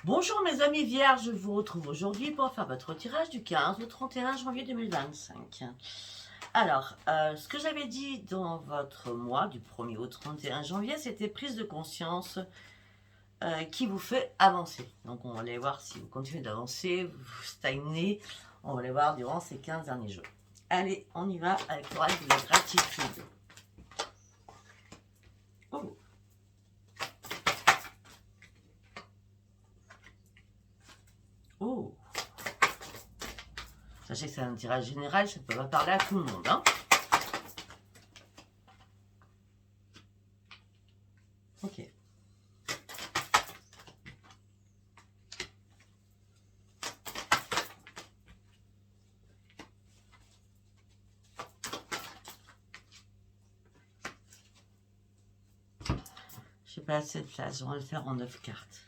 Bonjour mes amis vierges, je vous retrouve aujourd'hui pour faire votre tirage du 15 au 31 janvier 2025. Alors, ce que j'avais dit dans votre mois du 1er au 31 janvier, c'était prise de conscience qui vous fait avancer. Donc on va aller voir si vous continuez d'avancer, vous stagnez, on va aller voir durant ces 15 derniers jours. Allez, on y va avec l'oracle de la gratitude. Oh. Oh. Sachez que c'est un tirage général, ça ne peut pas parler à tout le monde. Hein. Ok. Je n'ai pas assez de place, on va le faire en 9 cartes.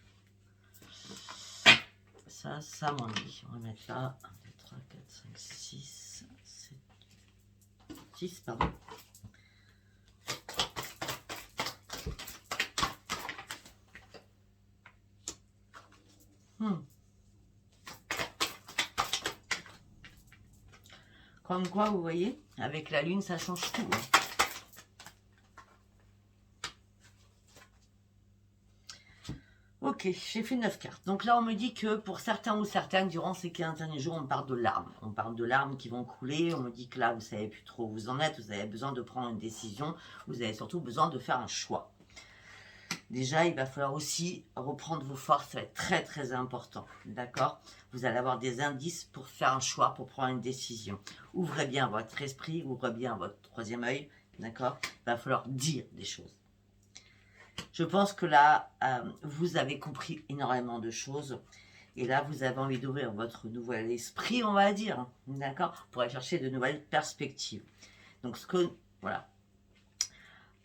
Ça, mon lit. On va mettre là 1, 2, 3, 4, 5, 6, 7, 10, pardon. Comme quoi, vous voyez, avec la lune, ça change tout. Hein. Ok, j'ai fait 9 cartes. Donc là, on me dit que pour certains ou certaines, durant ces 15 derniers jours, on parle de larmes. On parle de larmes qui vont couler. On me dit que là, vous ne savez plus trop où vous en êtes. Vous avez besoin de prendre une décision. Vous avez surtout besoin de faire un choix. Déjà, il va falloir aussi reprendre vos forces. Ça va être très, très important. D'accord? Vous allez avoir des indices pour faire un choix, pour prendre une décision. Ouvrez bien votre esprit, ouvrez bien votre troisième œil. D'accord? Il va falloir dire des choses. Je pense que là, vous avez compris énormément de choses. Et là, vous avez envie d'ouvrir votre nouvel esprit, on va dire. D'accord? Pour aller chercher de nouvelles perspectives. Donc, voilà.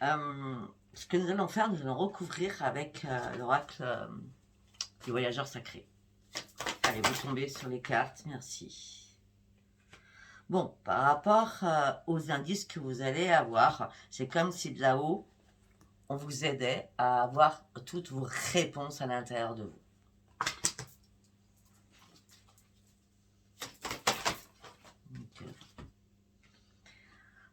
Ce que nous allons faire, nous allons recouvrir avec l'oracle du voyageur sacré. Allez, vous tombez sur les cartes. Merci. Bon, par rapport aux indices que vous allez avoir, c'est comme si de là-haut, on vous aidait à avoir toutes vos réponses à l'intérieur de vous. Okay.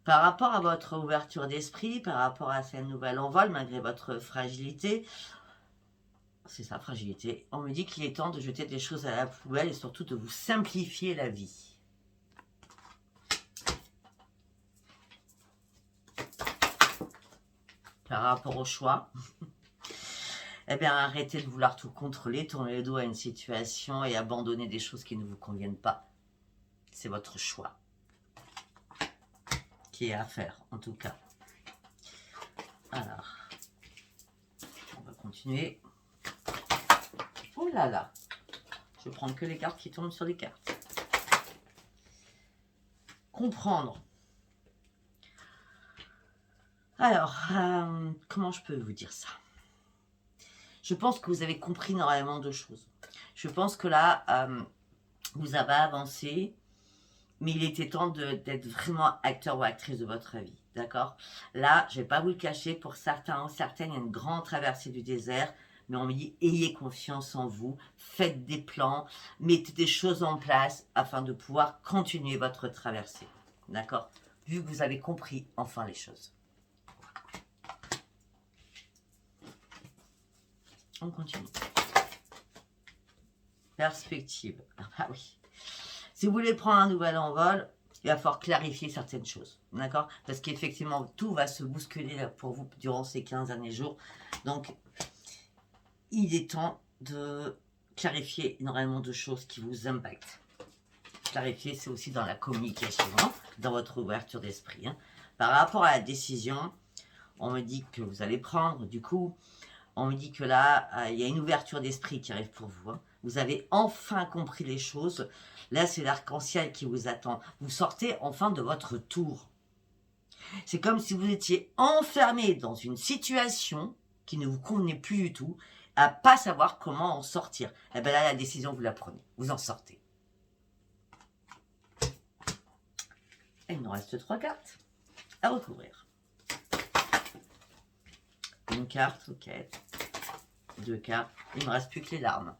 Par rapport à votre ouverture d'esprit, par rapport à cette nouvelle envol, malgré votre fragilité, c'est sa fragilité, on me dit qu'il est temps de jeter des choses à la poubelle et surtout de vous simplifier la vie. Par rapport au choix, eh bien, arrêtez de vouloir tout contrôler, tourner le dos à une situation et abandonner des choses qui ne vous conviennent pas. C'est votre choix qui est à faire, en tout cas. Alors, on va continuer. Oh là là, je vais prendre que les cartes qui tombent sur les cartes. Comprendre. Alors, comment je peux vous dire ça? Je pense que vous avez compris énormément de choses. Je pense que là, vous avez avancé, mais il était temps d'être vraiment acteur ou actrice de votre vie, d'accord? Là, je ne vais pas vous le cacher, pour certains ou certaines, il y a une grande traversée du désert, mais on me dit, ayez confiance en vous, faites des plans, mettez des choses en place afin de pouvoir continuer votre traversée, d'accord? Vu que vous avez compris enfin les choses. On continue. Perspective. Ah oui. Si vous voulez prendre un nouvel envol, il va falloir clarifier certaines choses. D'accord? Parce qu'effectivement, tout va se bousculer pour vous durant ces 15 derniers jours. Donc, il est temps de clarifier énormément de choses qui vous impactent. Clarifier, c'est aussi dans la communication, hein, dans votre ouverture d'esprit. Hein. Par rapport à la décision, on me dit que vous allez prendre, du coup, on me dit que là, il y a une ouverture d'esprit qui arrive pour vous. Hein. Vous avez enfin compris les choses. Là, c'est l'arc-en-ciel qui vous attend. Vous sortez enfin de votre tour. C'est comme si vous étiez enfermé dans une situation qui ne vous convenait plus du tout, à pas savoir comment en sortir. Et bien là, la décision, vous la prenez. Vous en sortez. Et il nous reste 3 cartes à recouvrir. Une carte, ok. 2 cartes. Il ne me reste plus que les larmes.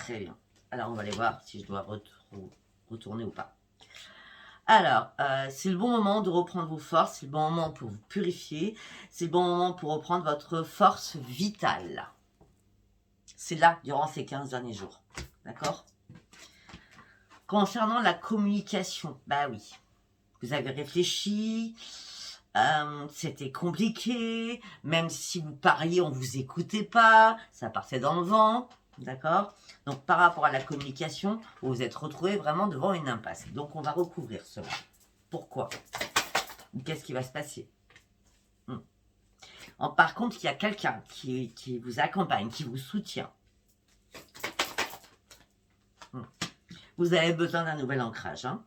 Très bien. Alors, on va aller voir si je dois retourner ou pas. Alors, c'est le bon moment de reprendre vos forces, c'est le bon moment pour vous purifier, c'est le bon moment pour reprendre votre force vitale. C'est là, durant ces 15 derniers jours. D'accord? Concernant la communication, bah oui, vous avez réfléchi, c'était compliqué, même si vous parliez, on ne vous écoutait pas, ça partait dans le vent, d'accord? Donc par rapport à la communication, vous vous êtes retrouvé vraiment devant une impasse. Donc on va recouvrir cela. Pourquoi? Qu'est-ce qui va se passer? Par contre, il y a quelqu'un qui vous accompagne, qui vous soutient. Vous avez besoin d'un nouvel ancrage. Hein.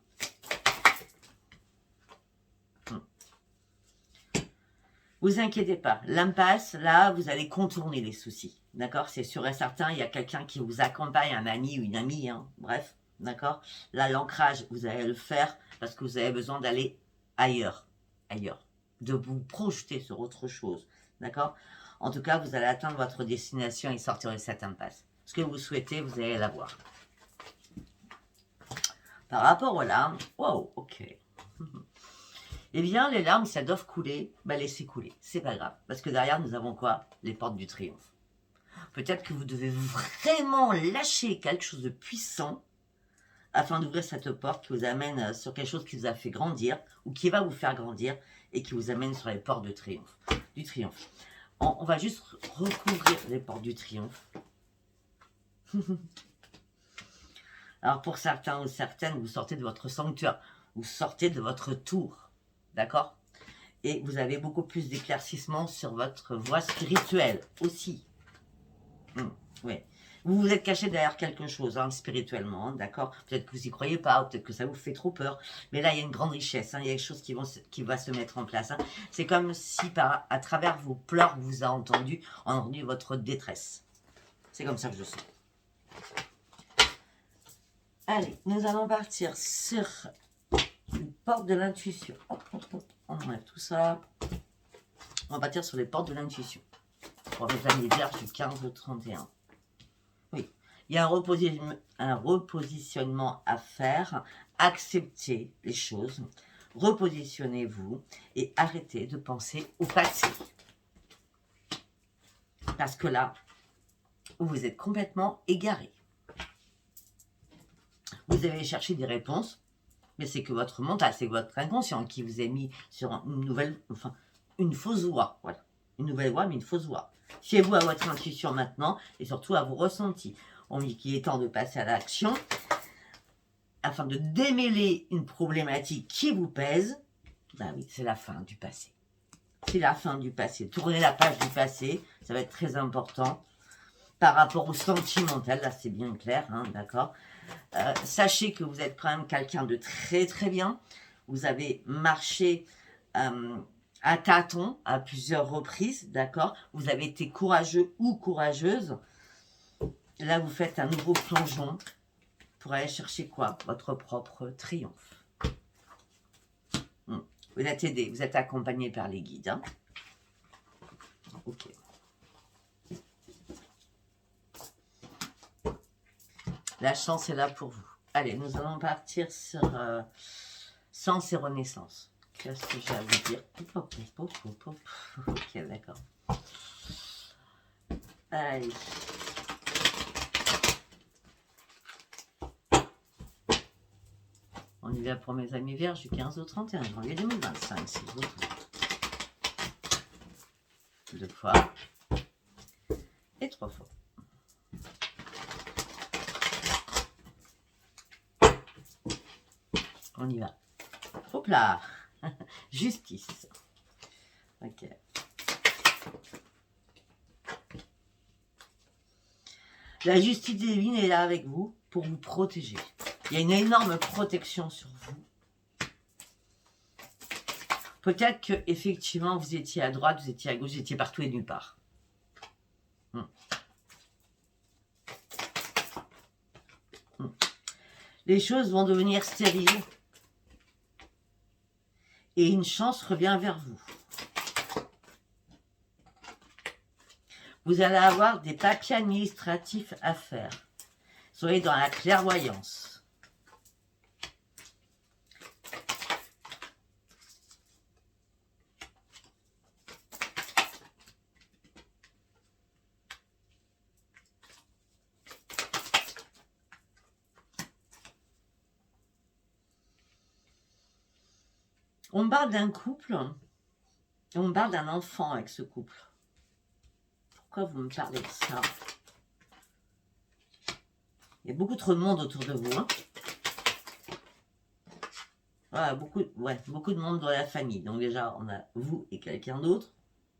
Vous inquiétez pas. L'impasse, là, vous allez contourner les soucis. D'accord? C'est sûr et certain, il y a quelqu'un qui vous accompagne, un ami ou une amie. Hein. Bref, d'accord? Là, l'ancrage, vous allez le faire parce que vous avez besoin d'aller ailleurs. Ailleurs. De vous projeter sur autre chose. D'accord? En tout cas, vous allez atteindre votre destination et sortir de cette impasse. Ce que vous souhaitez, vous allez l'avoir. Par rapport aux larmes, wow, ok. Eh bien, les larmes, si elles doivent couler, bah laissez couler. C'est pas grave. Parce que derrière, nous avons quoi? Les portes du triomphe. Peut-être que vous devez vraiment lâcher quelque chose de puissant afin d'ouvrir cette porte qui vous amène sur quelque chose qui vous a fait grandir ou qui va vous faire grandir et qui vous amène sur les portes de triomphe, du triomphe. On va juste recouvrir les portes du triomphe. Alors pour certains ou certaines, vous sortez de votre sanctuaire, vous sortez de votre tour, d'accord? Et vous avez beaucoup plus d'éclaircissement sur votre voie spirituelle aussi. Oui. Vous vous êtes caché derrière quelque chose, hein, spirituellement, hein, d'accord? Peut-être que vous n'y croyez pas, ou peut-être que ça vous fait trop peur. Mais là, il y a une grande richesse, hein, il y a quelque chose qui va se mettre en place. Hein. C'est comme si, à travers vos pleurs, vous a entendu votre détresse. C'est comme ça que je sens. Allez, nous allons partir sur une porte de l'intuition. On enlève tout ça. On va partir sur les portes de l'intuition. Pour les années vierges du 15 au 31. Oui, il y a un repositionnement à faire. Acceptez les choses. Repositionnez-vous et arrêtez de penser au passé. Parce que là, vous êtes complètement égaré. Vous allez chercher des réponses, mais c'est que votre mental, c'est votre inconscient qui vous a mis sur une fausse voie. Voilà. Une nouvelle voie, mais une fausse voie. Fiez-vous à votre intuition maintenant et surtout à vos ressentis. On dit qu'il est temps de passer à l'action afin de démêler une problématique qui vous pèse. Ben oui, c'est la fin du passé. C'est la fin du passé. Tournez la page du passé, ça va être très important. Par rapport au sentimental, là c'est bien clair, hein, d'accord. Sachez que vous êtes quand même quelqu'un de très très bien. Vous avez marché à tâtons à plusieurs reprises, d'accord. Vous avez été courageux ou courageuse. Là, vous faites un nouveau plongeon pour aller chercher quoi? Votre propre triomphe. Vous êtes aidé, vous êtes accompagné par les guides. Hein. Ok. La chance est là pour vous. Allez, nous allons partir sur Sens et Renaissance. Qu'est-ce que j'ai à vous dire? Ok, d'accord. Allez. On y va pour mes amis vierges du 15 au 31 janvier 2025, s'il vous plaît. 2 fois et 3 fois. On y va. Hop là. Justice. Ok. La justice divine est là avec vous pour vous protéger. Il y a une énorme protection sur vous. Peut-être que effectivement vous étiez à droite, vous étiez à gauche, vous étiez partout et nulle part. Les choses vont devenir stériles. Et une chance revient vers vous. Vous allez avoir des papiers administratifs à faire. Soyez dans la clairvoyance. On me parle d'un couple, on me parle d'un enfant avec ce couple. Pourquoi vous me parlez de ça? Il y a beaucoup trop de monde autour de vous. Hein. Voilà, beaucoup de monde dans la famille. Donc déjà, on a vous et quelqu'un d'autre.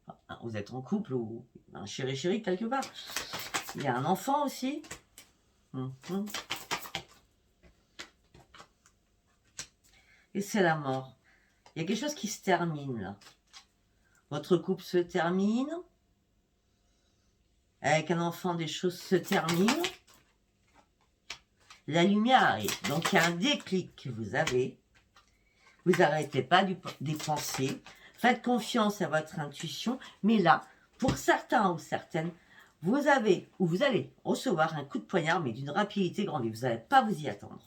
Enfin, vous êtes en couple ou un chéri-chéri quelque part. Il y a un enfant aussi. Et c'est la mort. Il y a quelque chose qui se termine là. Votre couple se termine. Avec un enfant, des choses se terminent. La lumière arrive. Donc il y a un déclic que vous avez. Vous n'arrêtez pas d'y penser. Faites confiance à votre intuition. Mais là, pour certains ou certaines, vous avez ou vous allez recevoir un coup de poignard, mais d'une rapidité grande. Vous n'allez pas vous y attendre.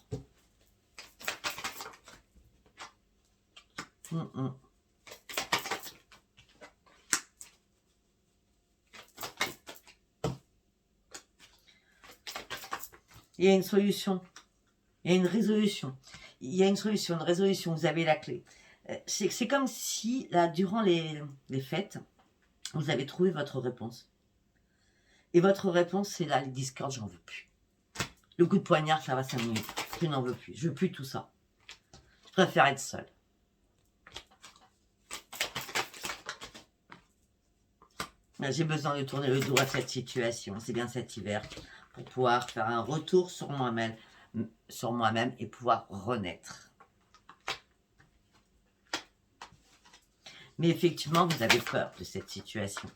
Il y a une solution. Il y a une résolution. Il y a une solution, une résolution. Vous avez la clé. C'est comme si, là, durant les fêtes, vous avez trouvé votre réponse. Et votre réponse, c'est là, les discords, j'en veux plus. Le coup de poignard, ça va 5 minutes. Je n'en veux plus. Je veux plus tout ça. Je préfère être seule. J'ai besoin de tourner le dos à cette situation. C'est bien cet hiver. Pour pouvoir faire un retour sur moi-même et pouvoir renaître. Mais effectivement, vous avez peur de cette situation.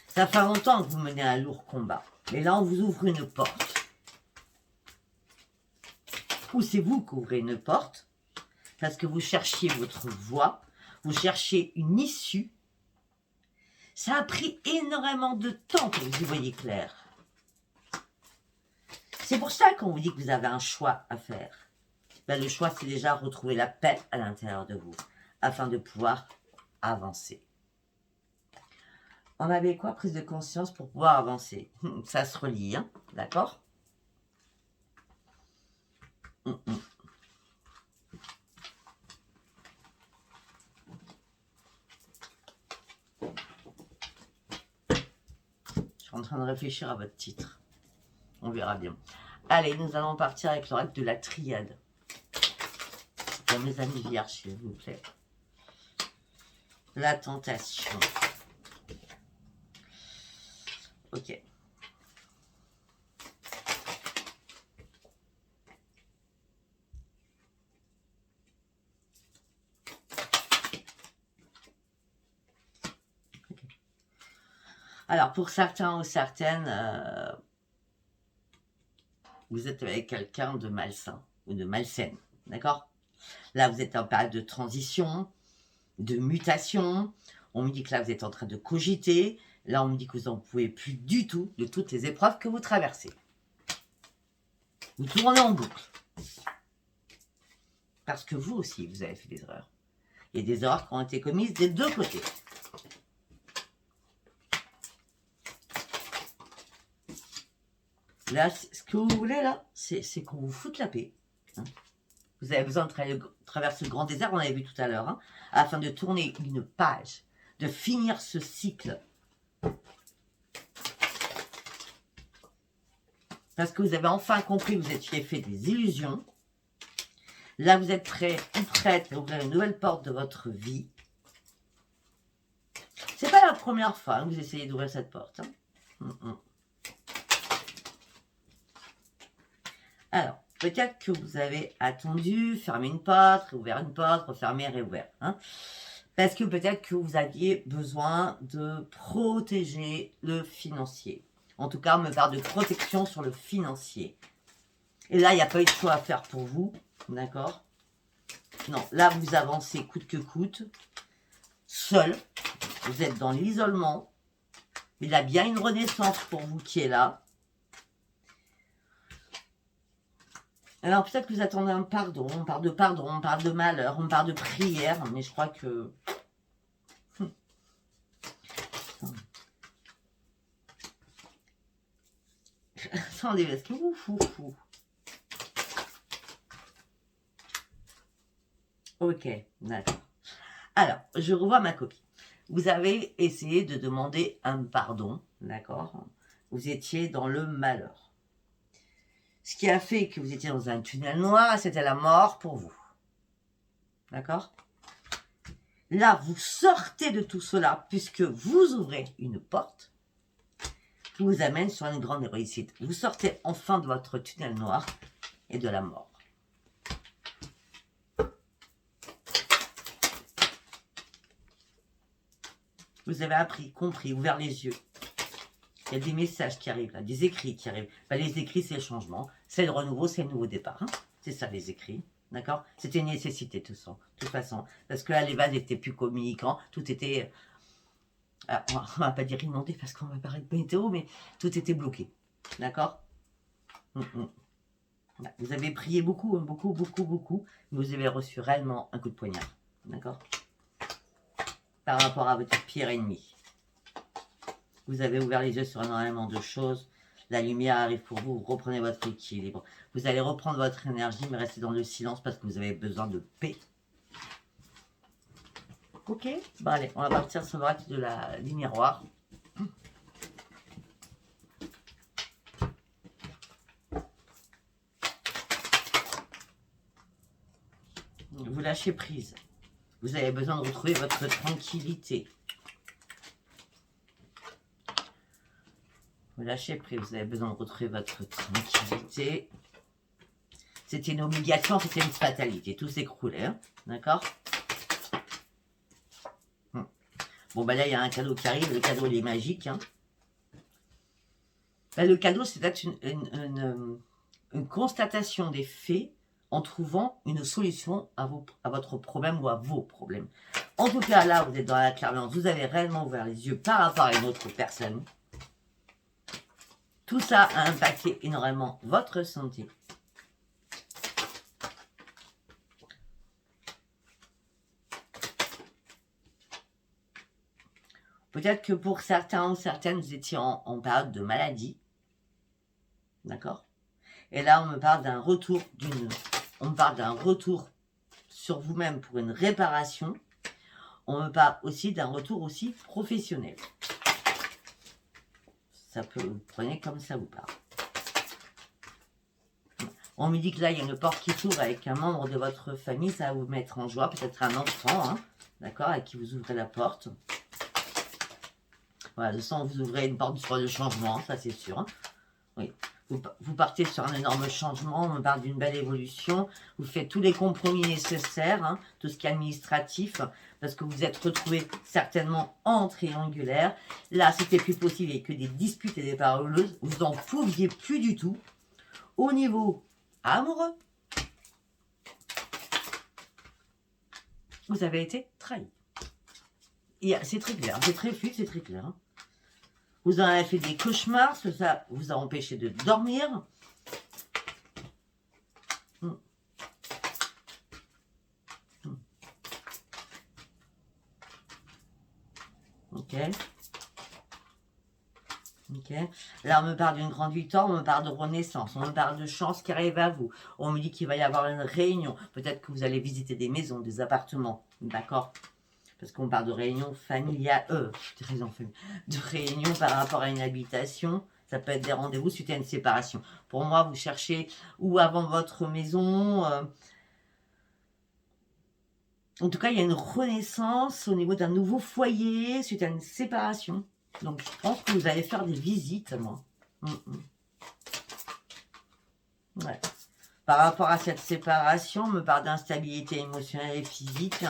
Ça fait longtemps que vous menez un lourd combat. Mais là, on vous ouvre une porte. Ou c'est vous qui ouvrez une porte, parce que vous cherchiez votre voie, vous cherchiez une issue. Ça a pris énormément de temps pour que vous y voyez clair. C'est pour ça qu'on vous dit que vous avez un choix à faire. Ben, le choix, c'est déjà retrouver la paix à l'intérieur de vous, afin de pouvoir avancer. On avait quoi? Prise de conscience pour pouvoir avancer. Ça se relie, hein? D'accord? Je suis en train de réfléchir à votre titre. On verra bien. Allez, nous allons partir avec le règle de la triade. Pour mes amis vierges, s'il vous plaît. La tentation. Ok. Alors, pour certains ou certaines, vous êtes avec quelqu'un de malsain ou de malsaine, d'accord? Là, vous êtes en période de transition, de mutation. On me dit que là, vous êtes en train de cogiter. Là, on me dit que vous n'en pouvez plus du tout de toutes les épreuves que vous traversez. Vous tournez en boucle. Parce que vous aussi, vous avez fait des erreurs. Il y a des erreurs qui ont été commises des deux côtés. Là, ce que vous voulez, là, c'est qu'on vous foute la paix. Hein. Vous avez besoin de traverser le grand désert, on avait vu tout à l'heure, hein, afin de tourner une page, de finir ce cycle. Parce que vous avez enfin compris que vous étiez fait des illusions. Là, vous êtes prêt ou prête à ouvrir une nouvelle porte de votre vie. C'est pas la première fois hein, que vous essayez d'ouvrir cette porte. Hein. Alors, peut-être que vous avez attendu, fermé une porte, réouvert une porte, refermé, réouvert. Hein, parce que peut-être que vous aviez besoin de protéger le financier. En tout cas, on me parle de protection sur le financier. Et là, il n'y a pas eu de choix à faire pour vous. D'accord? Non, là, vous avancez coûte que coûte. Seul. Vous êtes dans l'isolement. Il y a bien une renaissance pour vous qui est là. Alors peut-être que vous attendez un pardon, on parle de pardon, on parle de malheur, on parle de prière, mais je crois que... Attendez, parce que... Ok, d'accord. Alors, je revois ma copie. Vous avez essayé de demander un pardon, d'accord? Vous étiez dans le malheur. Ce qui a fait que vous étiez dans un tunnel noir, c'était la mort pour vous. D'accord? Là, vous sortez de tout cela, puisque vous ouvrez une porte qui vous amène sur une grande réussite. Vous sortez enfin de votre tunnel noir et de la mort. Vous avez appris, compris, ouvert les yeux. Il y a des messages qui arrivent là, des écrits qui arrivent. Ben, les écrits, c'est le changement, c'est le renouveau, c'est le nouveau départ. Hein, c'est ça, les écrits. D'accord? C'était une nécessité, tout ça, de toute façon. Parce que là, les vases n'étaient plus communicants. Tout était... on ne va pas dire inondé parce qu'on va parler de météo, mais tout était bloqué. D'accord? Vous avez prié beaucoup, beaucoup, beaucoup, beaucoup. Mais vous avez reçu réellement un coup de poignard. D'accord? Par rapport à votre pire ennemi. Vous avez ouvert les yeux sur énormément de choses. La lumière arrive pour vous. Vous reprenez votre équilibre. Vous allez reprendre votre énergie, mais restez dans le silence parce que vous avez besoin de paix. Ok? Bon, allez, on va partir sur le reste du miroir. Vous lâchez prise. Vous avez besoin de retrouver votre tranquillité. Vous lâchez prise, vous avez besoin de retrouver votre tranquillité. C'était une obligation, c'était une fatalité. Tout s'écroulait, hein, d'accord? Bon, ben là, il y a un cadeau qui arrive. Le cadeau, il est magique. Hein. Ben, le cadeau, c'est peut-être une constatation des faits en trouvant une solution à votre problème ou à vos problèmes. En tout cas, là, vous êtes dans la clairvoyance. Vous avez réellement ouvert les yeux par rapport à une autre personne. Tout ça a impacté énormément votre santé. Peut-être que pour certains ou certaines, vous étiez en période de maladie. D'accord? Et là, on me parle d'un retour sur vous-même pour une réparation. On me parle aussi d'un retour aussi professionnel. Ça peut, vous prenez comme ça vous parle. On me dit que là, il y a une porte qui s'ouvre avec un membre de votre famille. Ça va vous mettre en joie. Peut-être un enfant, hein, d'accord, avec qui vous ouvrez la porte. Voilà, de toute façon, vous ouvrez une porte sur le changement, ça c'est sûr. Hein. Oui. Vous partez sur un énorme changement, on parle d'une belle évolution, vous faites tous les compromis nécessaires, hein, tout ce qui est administratif, parce que vous êtes retrouvé certainement en triangulaire. Là, c'était plus possible et que des disputes et des paroleuses, vous n'en pouviez plus du tout. Au niveau amoureux, vous avez été trahi. C'est très clair, c'est très fluide, c'est très clair. Hein. Vous en avez fait des cauchemars, ça vous a empêché de dormir. Ok. Ok. Là, on me parle d'une grande victoire, on me parle de renaissance, on me parle de chance qui arrive à vous. On me dit qu'il va y avoir une réunion. Peut-être que vous allez visiter des maisons, des appartements. D'accord? Parce qu'on parle de réunion familiale, de réunion par rapport à une habitation, ça peut être des rendez-vous suite à une séparation. Pour moi, vous cherchez ou avant votre maison, en tout cas, il y a une renaissance au niveau d'un nouveau foyer suite à une séparation. Donc, je pense que vous allez faire des visites, moi. Ouais. Par rapport à cette séparation, on me parle d'instabilité émotionnelle et physique.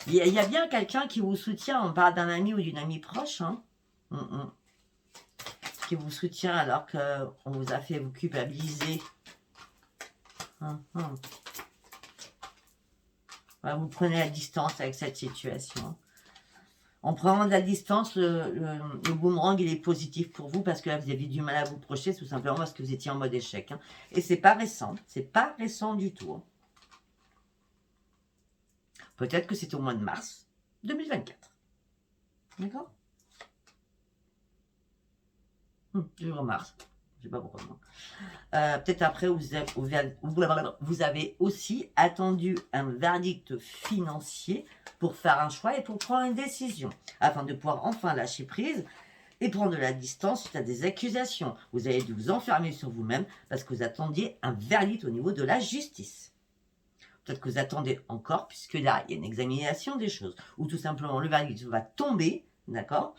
Il y a bien quelqu'un qui vous soutient. On parle d'un ami ou d'une amie proche. Hein. Qui vous soutient alors qu'on vous a fait vous culpabiliser. Ouais, vous prenez la distance avec cette situation. En prenant de la distance, le boomerang, il est positif pour vous parce que là, vous aviez du mal à vous projeter, tout simplement parce que vous étiez en mode échec. Hein. Et c'est pas récent du tout. Hein. Peut-être que c'est au mois de mars 2024. D'accord Je mars. Je sais pas pourquoi. Peut-être après, vous avez aussi attendu un verdict financier pour faire un choix et pour prendre une décision, afin de pouvoir enfin lâcher prise et prendre de la distance suite à des accusations. Vous avez dû vous enfermer sur vous-même parce que vous attendiez un verdict au niveau de la justice. Peut-être que vous attendez encore, puisque là, il y a une examination des choses, ou tout simplement le verdict va tomber, d'accord,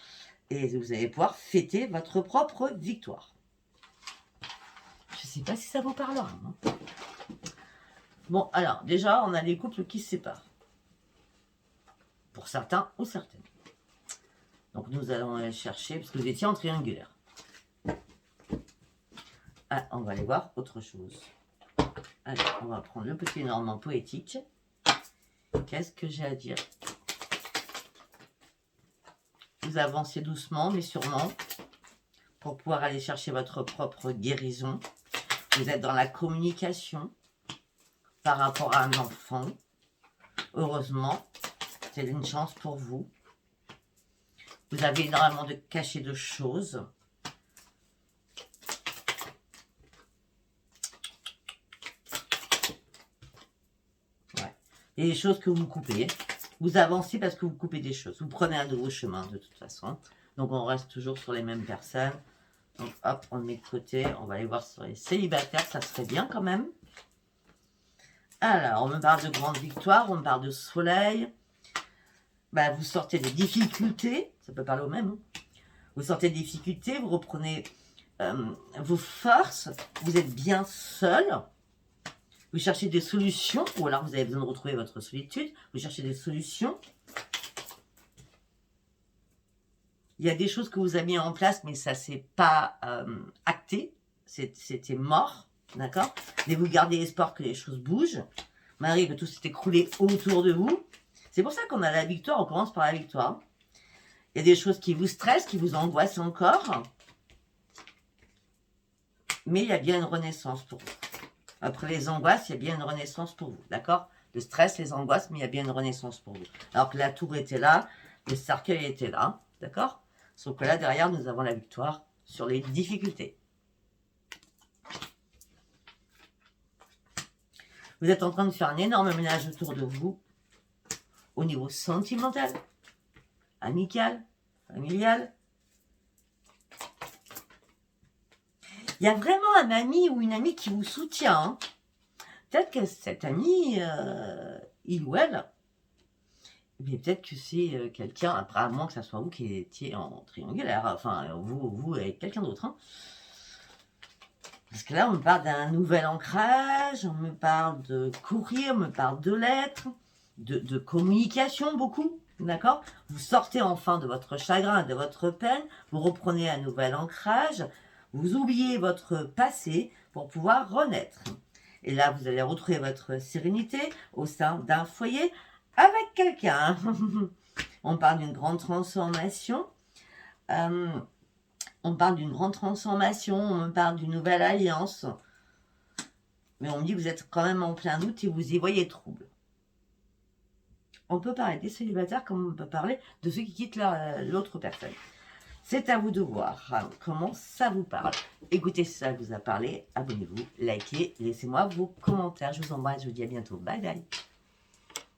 et vous allez pouvoir fêter votre propre victoire. Je ne sais pas si ça vous parlera. Hein. Bon, alors, déjà, on a les couples qui se séparent. Pour certains ou certaines. Donc, nous allons aller chercher, parce que vous étiez en triangulaire. Ah, on va aller voir autre chose. Allez, on va prendre le petit Normand poétique. Qu'est-ce que j'ai à dire? Vous avancez doucement, mais sûrement, pour pouvoir aller chercher votre propre guérison. Vous êtes dans la communication par rapport à un enfant. Heureusement, c'est une chance pour vous. Vous avez énormément de cachets de choses. Ouais. Il y a des choses que vous coupez. Vous avancez parce que vous coupez des choses. Vous prenez un nouveau chemin de toute façon. Donc on reste toujours sur les mêmes personnes. Donc hop, on le met de côté. On va aller voir sur les célibataires. Ça serait bien quand même. Alors, on me parle de grande victoire. On me parle de soleil. Bah, vous sortez des difficultés. Ça peut parler au même. Hein. Vous sortez des difficultés. Vous reprenez vos forces. Vous êtes bien seul. Vous cherchez des solutions. Ou alors vous avez besoin de retrouver votre solitude. Vous cherchez des solutions. Il y a des choses que vous avez mis en place, mais ça ne s'est pas acté. C'était mort, d'accord? Mais vous gardez espoir que les choses bougent, malgré que tout s'est écroulé autour de vous. C'est pour ça qu'on a la victoire, on commence par la victoire. Il y a des choses qui vous stressent, qui vous angoissent encore. Mais il y a bien une renaissance pour vous. Après les angoisses, il y a bien une renaissance pour vous, d'accord? Le stress, les angoisses, mais il y a bien une renaissance pour vous. Alors que la tour était là, le cercueil était là, d'accord? Sauf que là, derrière, nous avons la victoire sur les difficultés. Vous êtes en train de faire un énorme ménage autour de vous, au niveau sentimental, amical, familial. Il y a vraiment un ami ou une amie qui vous soutient. Hein. Peut-être que cet ami, il ou elle, mais peut-être que c'est quelqu'un, après à moins que ça soit vous qui étiez en triangulaire, enfin vous avec quelqu'un d'autre. Hein. Parce que là, on me parle d'un nouvel ancrage, on me parle de courrier, on me parle de lettres, de communication beaucoup, d'accord? Vous sortez enfin de votre chagrin, de votre peine, vous reprenez un nouvel ancrage, vous oubliez votre passé pour pouvoir renaître. Et là, vous allez retrouver votre sérénité au sein d'un foyer avec quelqu'un. On parle d'une grande transformation. On parle d'une grande transformation. On me parle d'une nouvelle alliance. Mais on me dit que vous êtes quand même en plein doute et vous y voyez trouble. On peut parler des célibataires comme on peut parler de ceux qui quittent l'autre personne. C'est à vous de voir comment ça vous parle. Écoutez si ça vous a parlé. Abonnez-vous, likez, laissez-moi vos commentaires. Je vous embrasse, je vous dis à bientôt. Bye bye.